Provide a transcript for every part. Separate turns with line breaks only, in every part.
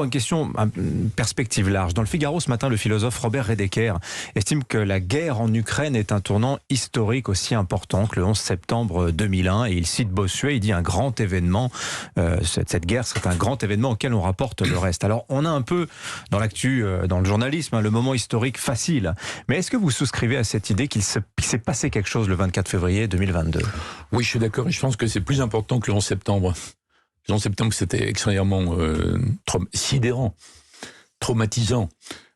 Une question, une perspective large. Dans le Figaro ce matin, le philosophe Robert Redeker estime que la guerre en Ukraine est un tournant historique aussi important que le 11 septembre 2001. Et il cite Bossuet, il dit un grand événement. Cette guerre serait un grand événement auquel on rapporte le reste. Alors on a un peu dans l'actu, dans le journalisme, le moment historique facile. Mais est-ce que vous souscrivez à cette idée qu'il s'est passé quelque chose le 24 février 2022 ?
Oui, je suis d'accord et je pense que c'est plus important que le 11 septembre. Le 11 septembre, c'était extrêmement sidérant, traumatisant.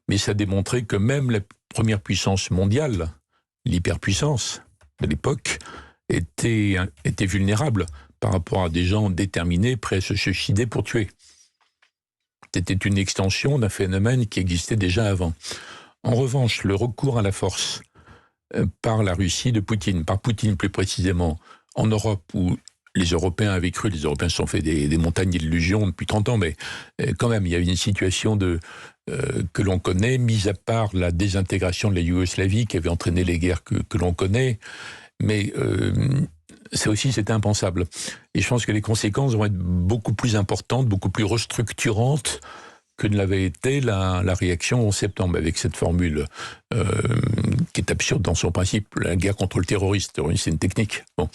Mais ça a démontré que même la première puissance mondiale, l'hyperpuissance de l'époque, était vulnérable par rapport à des gens déterminés, prêts à se suicider pour tuer. C'était une extension d'un phénomène qui existait déjà avant. En revanche, le recours à la force par la Russie de Poutine, par Poutine plus précisément, en Europe où les Européens avaient cru, les Européens se sont fait des montagnes d'illusions depuis 30 ans, mais quand même, il y avait une situation que l'on connaît, mis à part la désintégration de la Yougoslavie qui avait entraîné les guerres que l'on connaît, mais ça aussi c'était impensable. Et je pense que les conséquences vont être beaucoup plus importantes, beaucoup plus restructurantes que ne l'avait été la réaction en septembre, avec cette formule qui est absurde dans son principe, la guerre contre le terrorisme, c'est une technique. Bon,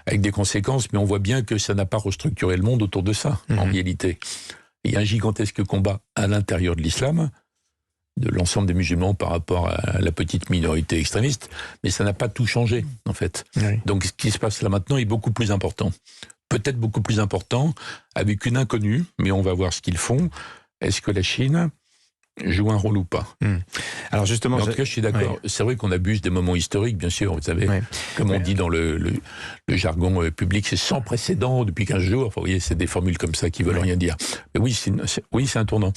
avec des conséquences, mais on voit bien que ça n'a pas restructuré le monde autour de ça, en réalité. Il y a un gigantesque combat à l'intérieur de l'islam, de l'ensemble des musulmans par rapport à la petite minorité extrémiste, mais ça n'a pas tout changé, en fait. Oui. Donc ce qui se passe là maintenant est beaucoup plus important. Peut-être beaucoup plus important, avec une inconnue, mais on va voir ce qu'ils font. Est-ce que la Chine joue un rôle ou pas ?
Alors justement,
en tout cas, je suis d'accord. Oui. C'est vrai qu'on abuse des moments historiques, bien sûr. Vous savez, comme on dit dans le jargon public, c'est sans précédent depuis 15 jours. Enfin, vous voyez, c'est des formules comme ça qui veulent rien dire. Mais oui, c'est un tournant.